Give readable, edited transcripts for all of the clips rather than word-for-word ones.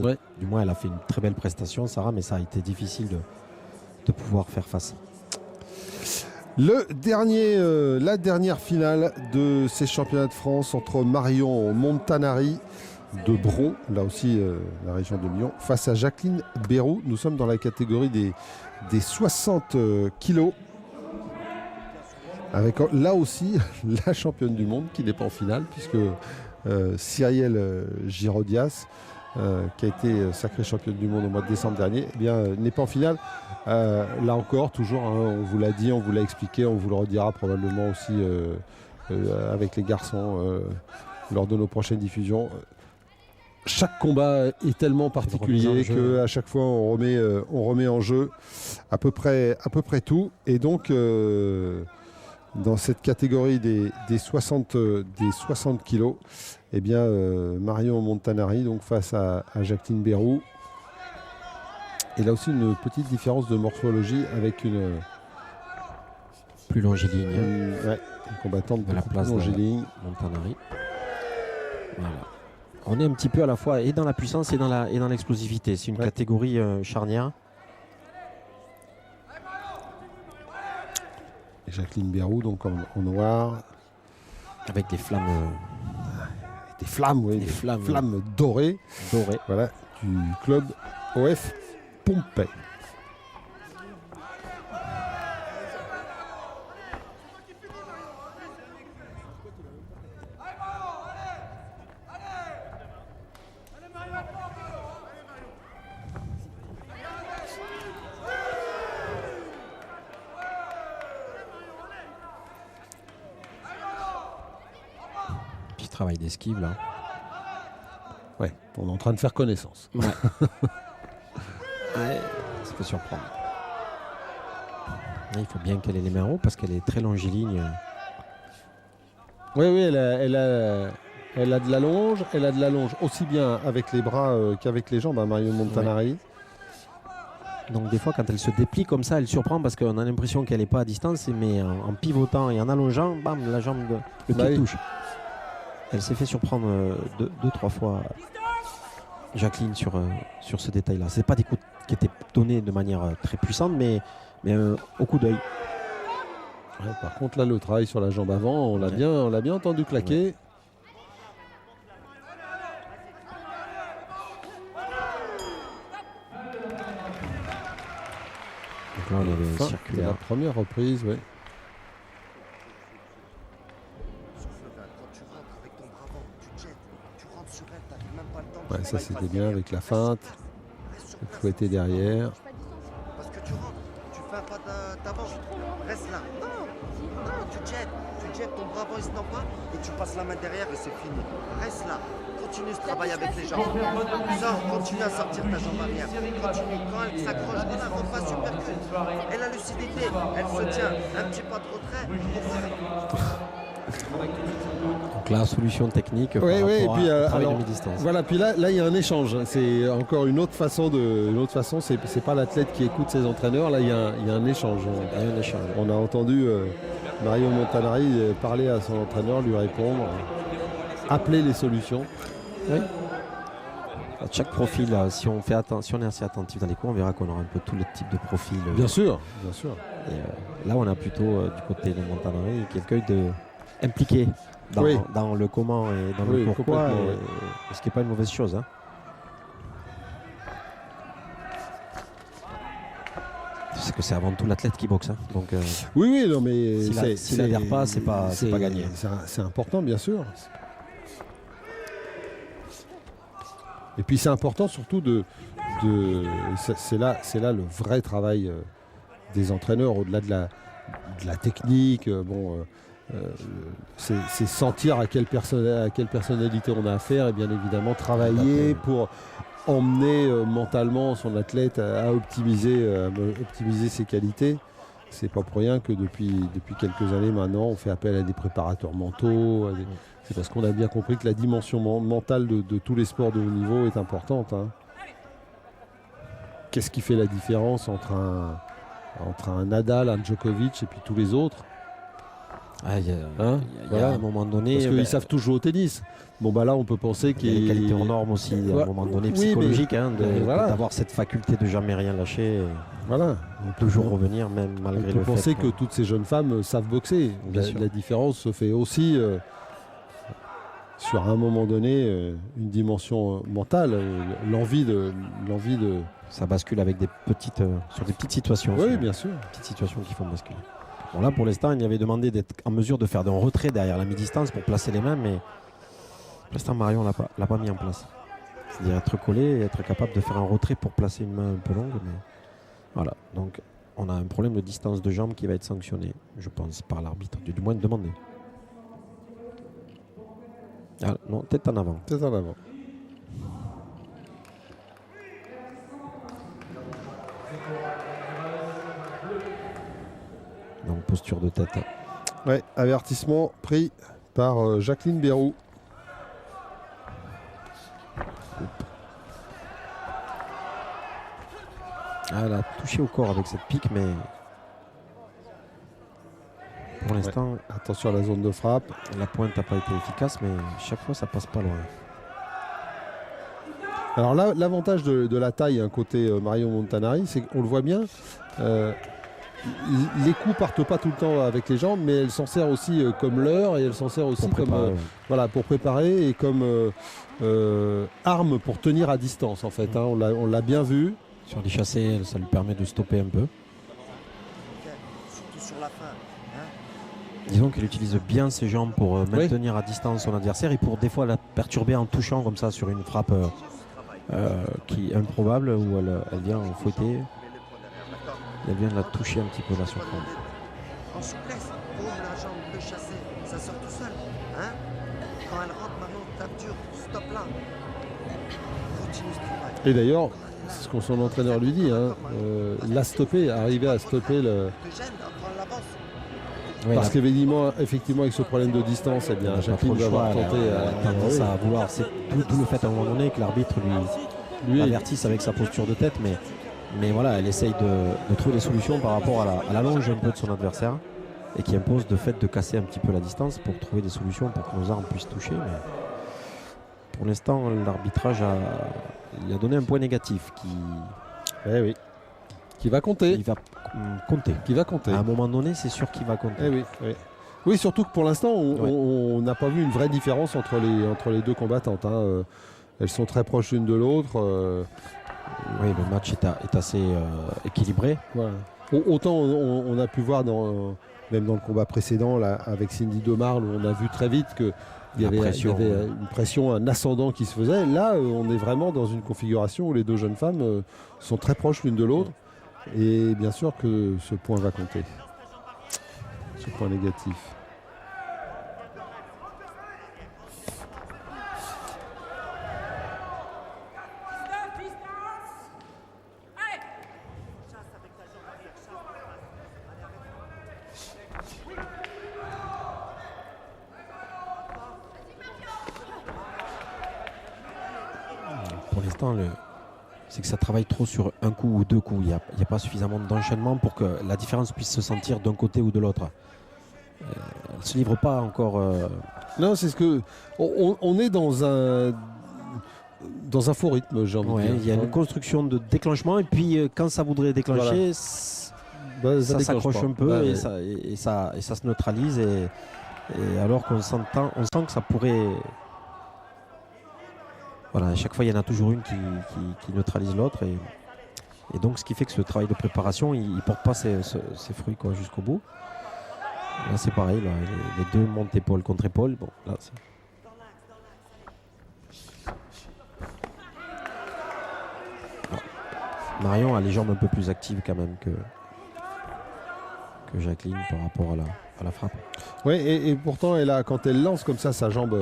Ouais. Du moins, elle a fait une très belle prestation, Sarah, mais ça a été difficile de pouvoir faire face. La dernière finale de ces championnats de France entre Marion Montanari de Bron, là aussi la région de Lyon, face à Jacqueline Bérou. Nous sommes dans la catégorie des 60 kilos. Avec là aussi la championne du monde qui n'est pas en finale, puisque Cyrielle Girodias, qui a été sacrée championne du monde au mois de décembre dernier, eh bien, n'est pas en finale. Là encore, toujours, hein, on vous l'a dit, on vous l'a expliqué, on vous le redira probablement aussi avec les garçons lors de nos prochaines diffusions. Chaque combat est tellement particulier qu'à chaque fois on remet en jeu à peu près tout. Et donc dans cette catégorie des 60 kilos, eh bien, Marion Montanari donc face à Jacqueline Bérou. Et là aussi une petite différence de morphologie avec une plus longiligne. Une combattante de la place longiligne. Montanari. Voilà. On est un petit peu à la fois et dans la puissance et dans l'explosivité. C'est une catégorie charnière. Et Jacqueline Bérou donc en noir. Avec des flammes. Des flammes dorées. Voilà, du club OF Pompey. Travail d'esquive là. Ouais, on est en train de faire connaissance. Ouais. Ça peut surprendre. Il faut bien qu'elle ait les mains hautes parce qu'elle est très longiligne. Oui, elle a de la longe. Elle a de la longe aussi bien avec les bras qu'avec les jambes, hein, Marion Montanari. Ouais. Donc des fois quand elle se déplie comme ça, elle surprend parce qu'on a l'impression qu'elle n'est pas à distance, mais en pivotant et en allongeant, bam, la jambe, le pied touche. Elle s'est fait surprendre deux, trois fois, Jacqueline, sur ce détail-là. Ce n'est pas des coups qui étaient donnés de manière très puissante, mais au coup d'œil. Ouais, par contre, là, le travail sur la jambe avant, on l'a bien entendu claquer. Ouais. Donc là, on avait circulé. La première reprise, oui. Ouais, ça c'était bien avec la feinte. Le fouetté derrière. Parce que tu rentres, tu fais un pas d'avant, reste là. Non, tu jettes, ton bras avant il se tend pas et tu passes la main derrière et c'est fini. Reste là, continue ce travail avec les jambes. Sors, continue à sortir ta jambe arrière. Continue, quand elle s'accroche, voilà, faut pas supercute. Et la lucidité, elle se tient un petit pas de retrait pour faire. Donc la solution technique par rapport et puis, à travail de mi-distance. Voilà, puis là il y a un échange. C'est encore une autre façon. C'est pas l'athlète qui écoute ses entraîneurs. Là il y a un échange. On a entendu Marion Montanari parler à son entraîneur, lui répondre, appeler les solutions. Oui. À chaque profil, si on est assez attentif dans les cours, on verra qu'on aura un peu tous les types de profils. Bien sûr. Et là on a plutôt du côté de Montanari quelqu'un impliqué dans le comment et dans le pourquoi, ce qui n'est pas une mauvaise chose. Hein. C'est que c'est avant tout l'athlète qui boxe. Hein. Donc, non, mais s'il n'adhère pas, c'est pas gagné. C'est important, bien sûr. Et puis c'est important surtout c'est là le vrai travail des entraîneurs, au-delà de la technique. C'est sentir à quelle personnalité on a affaire et bien évidemment travailler pour emmener mentalement son athlète à optimiser ses qualités. C'est pas pour rien que depuis quelques années maintenant on fait appel à des préparateurs mentaux. C'est parce qu'on a bien compris que la dimension mentale de tous les sports de haut niveau est importante. Hein. Qu'est-ce qui fait la différence entre un Nadal, un Djokovic et puis tous les autres ? Ah, il y a, Hein, il y a voilà. un moment donné. Parce qu'ils savent tous jouer au tennis. Bon, bah là, on peut penser il y a des qualités hors normes aussi, à Ouais, un moment donné, oui, psychologiques, mais voilà. d'avoir cette faculté de jamais rien lâcher, et Voilà. toujours revenir, même On malgré peut le penser fait que toutes ces jeunes femmes savent boxer. Bien sûr. La différence se fait aussi sur un moment donné une dimension mentale, l'envie de. ça bascule avec des petites, sur des petites situations. Oui, souvent. bien sûr. Petites situations qui font basculer. Bon, là, pour l'instant, il avait demandé d'être en mesure de faire un retrait derrière la mi-distance pour placer les mains, mais pour l'instant, Marion ne l'a pas mis en place. C'est-à-dire être collé et être capable de faire un retrait pour placer une main un peu longue. Mais voilà, donc on a un problème de distance de jambe qui va être sanctionné, je pense, par l'arbitre, du moins demandé. Ah, non, tête en avant. Tête en avant. Donc posture de tête. Ouais, avertissement pris par Jacqueline Bérou. Ah, elle a touché au corps avec cette pique, mais pour l'instant, Attention à la zone de frappe. la pointe n'a pas été efficace, mais chaque fois, ça passe pas loin. Alors là, l'avantage de la taille, côté Marion Montanari, c'est qu'on le voit bien. Les coups partent pas tout le temps avec les jambes, mais elle s'en sert aussi comme leurre et elle s'en sert aussi Pour comme préparer, voilà, pour préparer et comme arme pour tenir à distance en fait. Hein. On l'a bien vu. Sur les chassés, ça lui permet de stopper un peu. Ok, surtout sur la fin. Hein. Disons qu'elle utilise bien ses jambes pour maintenir à distance son adversaire et pour des fois la perturber en touchant comme ça sur une frappe qui est improbable où elle vient fouetter. Mets le poing derrière, d'accord. Elle vient de la toucher un petit peu là sur front. En souplesse, boum, la jambe, le chassé, ça sort tout seul. Hein. Quand elle rentre, Marion, tape dur, stop là. Continue ce travail. Et d'ailleurs, c'est ce que son entraîneur lui dit. Hein, la stopper, arriver à stopper le. Te gêne, prends l'avance. Ouais, Parce qu'effectivement, avec ce problème de distance, eh bien, Jacqueline va avoir tenté. elle a tendance à vouloir. C'est tout le fait à un moment donné que l'arbitre lui avertisse avec sa posture de tête, mais voilà, elle essaye de trouver des solutions par rapport à la longe un peu de son adversaire et qui impose de fait de casser un petit peu la distance pour trouver des solutions pour que nos armes puissent toucher. Mais pour l'instant, l'arbitrage il a donné un point négatif Qui va compter. qui va compter. Qui va compter. À un moment donné, c'est sûr qu'il va compter. Eh oui, oui. Oui, surtout que pour l'instant, on n'a pas vu une vraie différence entre les deux combattantes. Hein. Elles sont très proches l'une de l'autre. Oui, le match est assez équilibré. Voilà. Autant on a pu voir même dans le combat précédent là, avec Cindy Demarle, où on a vu très vite qu'il y avait une pression, un ascendant qui se faisait. Là, on est vraiment dans une configuration où les deux jeunes femmes sont très proches l'une de l'autre. Et bien sûr que ce point va compter. Ce point négatif. Pour l'instant, c'est que ça travaille trop sur un coup ou deux coups. Il n'y a pas suffisamment d'enchaînement pour que la différence puisse se sentir d'un côté ou de l'autre. Elle ne se livre pas encore. Non, c'est ce que. On est dans un faux rythme, j'ai envie de dire. Il y a une construction de déclenchement et puis quand ça voudrait déclencher, Voilà. ça s'accroche un peu et ouais. ça se neutralise. Et alors qu'on sent que ça pourrait. Voilà, à chaque fois, il y en a toujours une qui neutralise l'autre. Et donc, ce qui fait que ce travail de préparation, il ne porte pas ses fruits jusqu'au bout. Là, c'est pareil. Là, les deux montent épaule contre épaule. Bon, là, Marion a les jambes un peu plus actives quand même que Jacqueline par rapport à la frappe. Oui, et pourtant, quand elle lance comme ça sa jambe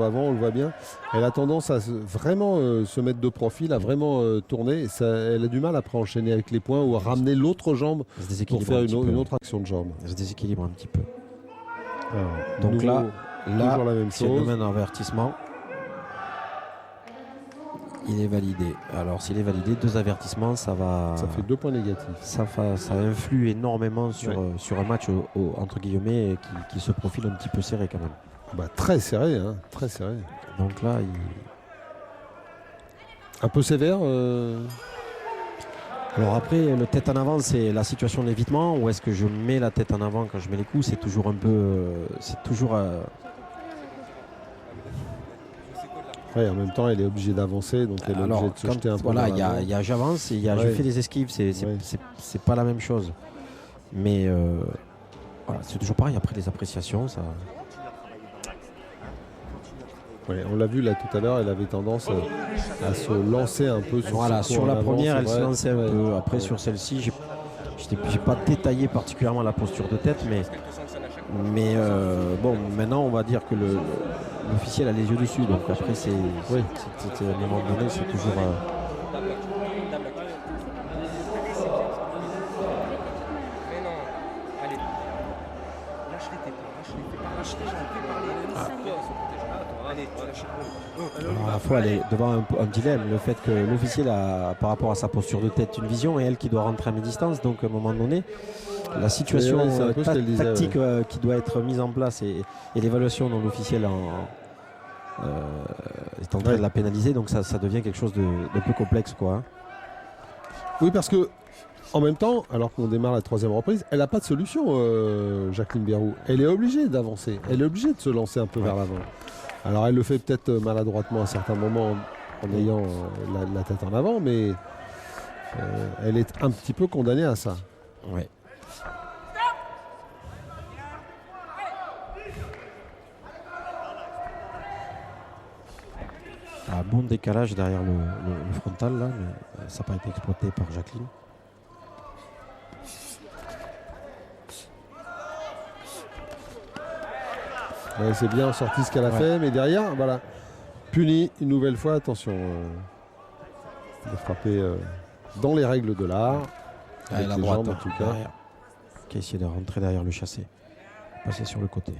avant, on le voit bien, elle a tendance à vraiment se mettre de profil, à vraiment tourner. Elle a du mal après à enchaîner avec les poings ou à ramener l'autre jambe pour faire une autre action de jambe. Elle se déséquilibre un petit peu. Alors, donc là toujours la même si elle chose. nous mène un avertissement. Il est validé. Alors s'il est validé, 2 avertissements, ça va. Ça fait 2 points négatifs. Ça influe énormément sur un match entre guillemets qui se profile un petit peu serré quand même. Bah, très serré, hein, très serré. Donc là, un peu sévère. Alors après, le tête en avant, c'est la situation d'évitement. Ou est-ce que je mets la tête en avant quand je mets les coups? C'est toujours un peu. C'est toujours. Ouais, en même temps, elle est obligée d'avancer, donc elle est obligée de se jeter un peu. Voilà, vers l'avant. il y a j'avance et il y a je fais des esquives. C'est pas la même chose. Mais voilà, c'est toujours pareil. Après les appréciations, ça. Ouais, on l'a vu là tout à l'heure, elle avait tendance à se lancer un peu sur Voilà, ce sur coup la en avant, première, elle c'est se vrai. lançait un peu. Après, sur celle-ci, j'ai pas détaillé particulièrement la posture de tête, mais bon, maintenant, on va dire que l'officiel a les yeux dessus. Donc après, c'est à un moment donné, c'est toujours. Alors à la fois, elle est devant un dilemme. Le fait que l'officiel a, par rapport à sa posture de tête, une vision et elle qui doit rentrer à mi-distance. Donc à un moment donné, la situation c'est un peu ce qu'elle disait, tactique qui doit être mise en place et l'évaluation dont l'officiel est en train de la pénaliser. Donc ça devient quelque chose de peu complexe, quoi. Oui, parce que en même temps, alors qu'on démarre la 3e reprise, elle n'a pas de solution, Jacqueline Bérou. Elle est obligée d'avancer. Elle est obligée de se lancer un peu vers l'avant. Alors elle le fait peut-être maladroitement à certains moments en ayant la tête en avant, mais elle est un petit peu condamnée à ça. Ouais. Un bon décalage derrière le frontal là, mais ça n'a pas été exploité par Jacqueline. Ouais, c'est bien sorti ce qu'elle a fait, mais derrière, voilà, puni une nouvelle fois. Attention, de frapper dans les règles de l'art, avec la les droite, jambes en tout cas. derrière, qui a essayé de rentrer derrière le chassé, passer sur le côté.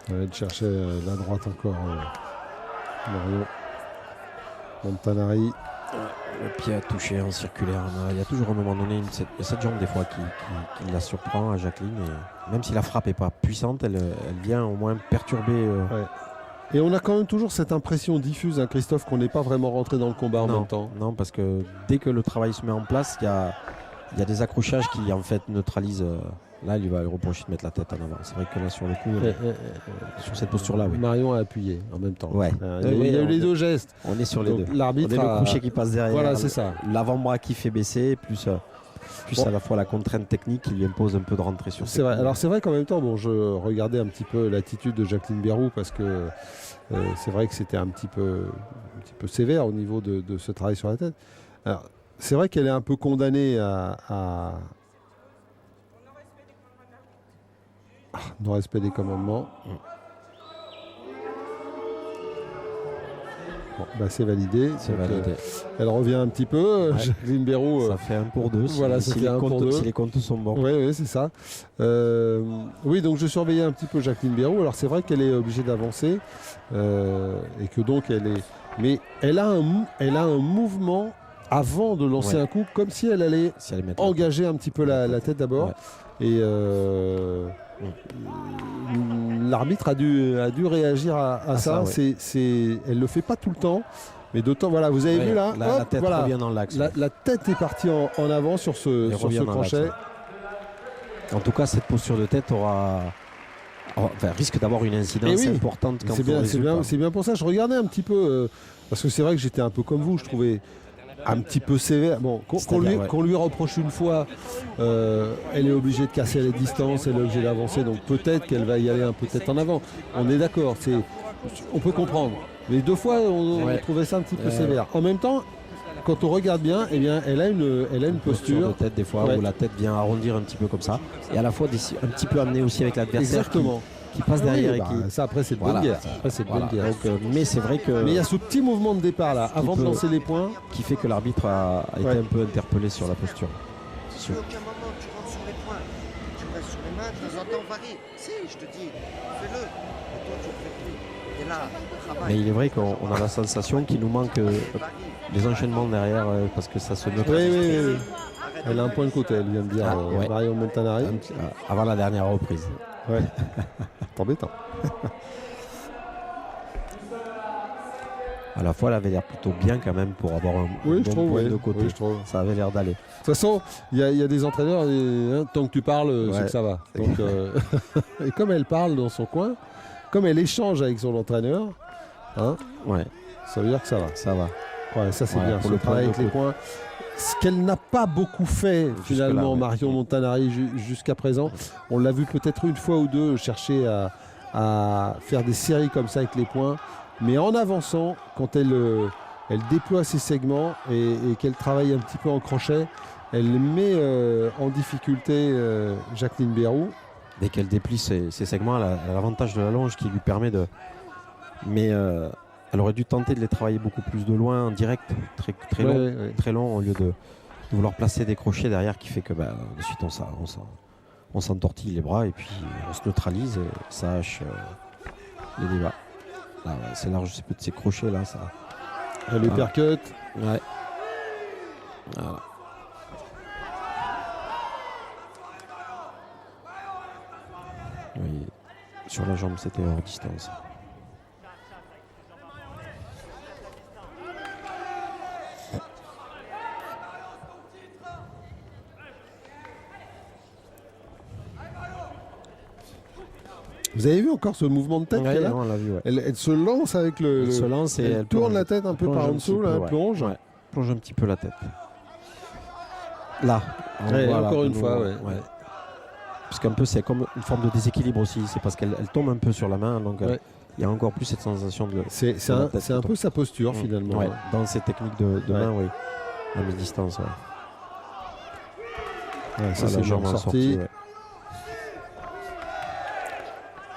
On va aller chercher la droite encore. Mario Montanari. Le pied a touché en circulaire. Il y a toujours un moment donné cette jambe des fois qui la surprend à Jacqueline. Et même si la frappe n'est pas puissante, elle vient au moins perturber. Ouais. Et on a quand même toujours cette impression diffuse, hein, Christophe, qu'on n'est pas vraiment rentré dans le combat en même temps. Non, parce que dès que le travail se met en place, il y a des accrochages qui en fait neutralisent. Là, il va lui reprocher de mettre la tête en avant. C'est vrai que là, sur le coup, sur cette posture-là, oui. Marion a appuyé en même temps. Ouais. Il y a eu les deux gestes. On est sur les deux. L'arbitre le crochet qui passe derrière. Voilà, c'est ça. L'avant-bras qui fait baisser, plus à la fois la contrainte technique qui lui impose un peu de rentrer sur. C'est vrai. Alors c'est vrai qu'en même temps, bon, je regardais un petit peu l'attitude de Jacqueline Bérou parce que c'est vrai que c'était un petit peu sévère au niveau de ce travail sur la tête. Alors, c'est vrai qu'elle est un peu condamnée à non-respect des commandements. Bon, bah c'est validé. C'est validé. Elle revient un petit peu, Jacqueline Bérou. Ça fait 1 pour 2. Voilà, si les comptes sont bons. Oui, c'est ça. Oui, donc je surveillais un petit peu Jacqueline Bérou. Alors c'est vrai qu'elle est obligée d'avancer et que donc elle est. Mais elle a un mouvement avant de lancer un coup, comme si elle allait engager un petit peu la tête d'abord. Ouais. Et l'arbitre a dû réagir à ça. Elle le fait pas tout le temps, mais d'autant. Voilà, vous avez vu là, la tête revient dans l'axe. La tête est partie en avant sur ce crochet. En tout cas, cette posture de tête risque d'avoir une incidence importante quand c'est bien pour ça. Je regardais un petit peu parce que c'est vrai que j'étais un peu comme vous. Je trouvais un petit peu sévère. Bon, qu'on lui reproche une fois, elle est obligée de casser les distances, elle est obligée d'avancer, donc peut-être qu'elle va y aller un peu tête en avant. On est d'accord, on peut comprendre. Mais 2 fois, on trouvait ça un petit peu sévère. En même temps, quand on regarde bien, eh bien, elle a une posture de tête des fois où la tête vient arrondir un petit peu comme ça, et à la fois un petit peu amenée aussi avec l'adversaire. Exactement. qui passe derrière et qui. Ça après c'est de Voilà. bonne guerre. Après, c'est de bonne guerre. Donc, mais c'est vrai que. Mais il y a ce petit mouvement de départ là, avant de peut- lancer les points. qui fait que l'arbitre a été Ouais. un peu interpellé sur la posture. C'est Si sûr. à aucun moment tu rentres sur les points, tu restes sur les mains, de temps en temps varie. Si, je te dis, fais-le. Et toi, tu le fais plus. Et là, travaille. Mais il est vrai qu'on a la sensation qu'il nous manque Varie. les enchaînements derrière parce que ça se Oui, neutralise. oui, oui. Arrête Elle a un point de côté, elle vient de dire Ouais. Marion Montanari. Avant la dernière reprise. Ouais. C'est embêtant. À la fois, elle avait l'air plutôt bien quand même pour avoir un Oui, bon je trouve. point Oui. de côté. Oui, je trouve. Ça avait l'air d'aller. De toute façon, il y a des entraîneurs, tant que tu parles, c'est Ouais. que ça va. Donc, et comme elle parle dans son coin, comme elle échange avec son entraîneur, hein, Ouais, ça veut dire que ça va. ça va. Ouais, ça c'est Ouais, bien, pour le le travail point avec de les points. Ce qu'elle n'a pas beaucoup fait finalement, ouais. Marion Montanari, jusqu'à présent. On l'a vu peut-être une fois ou deux chercher à faire des séries comme ça avec les points. Mais en avançant, quand elle déploie ses segments et qu'elle travaille un petit peu en crochet, elle met en difficulté Jacqueline Bérou. Dès qu'elle déplie ses segments, elle a l'avantage de la longe qui lui permet de. Mais elle aurait dû tenter de les travailler beaucoup plus de loin, en direct, très long, Ouais. très long, au lieu de vouloir placer des crochets derrière qui fait que de suite on s'entortille les bras et puis on se neutralise et ça hache les débats. Là, ouais, c'est large, c'est peu de ces crochets là, ça. Elle est percute. Ouais. Voilà. Oui. Sur la jambe, c'était hors distance. Vous avez vu encore ce mouvement de tête Ouais, qu'elle a non, on l'a vu, ouais. Elle se lance avec Elle se lance et elle tourne plonge. la tête un peu Plonge par en un dessous, petit là, peu, elle ouais. plonge. Ouais, plonge un petit peu la tête. Là. Ouais, Voilà, encore de une fois, nouveau, ouais. Parce qu'un peu, c'est comme une forme de déséquilibre aussi. C'est parce qu'elle tombe un peu sur la main, donc Ouais. il y a encore plus cette sensation de. C'est la tête un qui peu sa posture finalement. Ouais, dans ces techniques de Ouais. main, oui. À mi-distance, ouais. Ouais, ça Ah, c'est la bien jambe en sorti. sortie, ouais.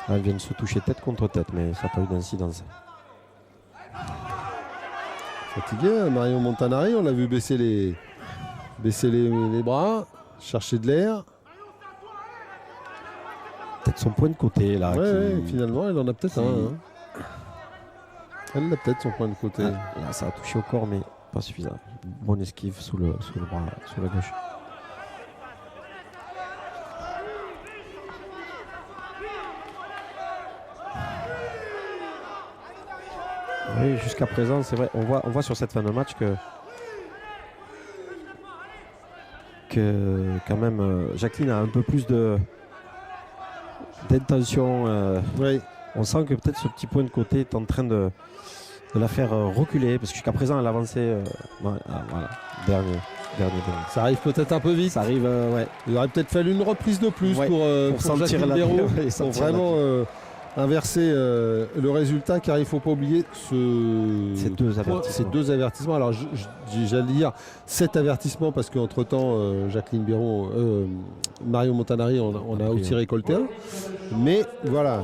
Là, elle vient de se toucher tête contre tête, mais ça n'a pas eu d'incidence. Fatigué, hein, Marion Montanari, on l'a vu baisser les bras, chercher de l'air. Peut-être son point de côté, là. Ouais, qui- ouais, finalement, elle en a peut-être qui- un. Hein. Elle a peut-être son point de côté. Ah, là, ça a touché au corps, mais pas suffisant. Bonne esquive sous le bras, sous la gauche. Oui, jusqu'à présent, c'est vrai. On voit sur cette fin de match que quand même Jacqueline a un peu plus d'intention. Oui. On sent que peut-être ce petit point de côté est en train de la faire reculer, parce que jusqu'à présent elle avançait. Voilà, dernier. Ça arrive peut-être un peu vite. Ça arrive, ouais. Il aurait peut-être fallu une reprise de plus Ouais, pour sentir Jacqueline la Bérou, ouais, pour sentir la vraiment inverser le résultat, car il ne faut pas oublier Ces deux avertissements. ces deux avertissements. Alors j'allais dire 7 avertissements parce qu'entre-temps Jacqueline Bérou, Marion Montanari, on a aussi récolté un. Mais voilà.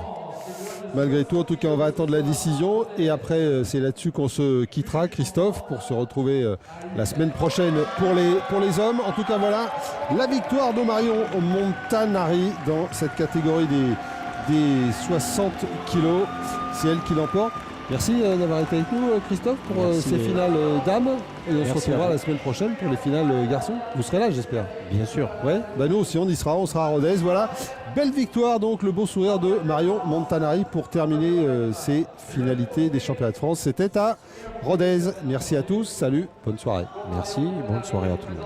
Malgré tout, en tout cas, on va attendre la décision. Et après, c'est là-dessus qu'on se quittera, Christophe, pour se retrouver la semaine prochaine pour les hommes. En tout cas, voilà la victoire de Marion Montanari dans cette catégorie des 60 kilos. C'est elle qui l'emporte. Merci d'avoir été avec nous, Christophe, pour Merci. ces finales dames. Et on Merci se retrouvera à vous. la semaine prochaine pour les finales garçons. Vous serez là, j'espère. Bien sûr. Ouais, bah nous aussi on y sera, on sera à Rodez. Voilà, belle victoire donc, le beau sourire de Marion Montanari pour terminer ces finalités des championnats de France. C'était à Rodez. Merci à tous, salut, bonne soirée. Merci, bonne soirée à tout le monde.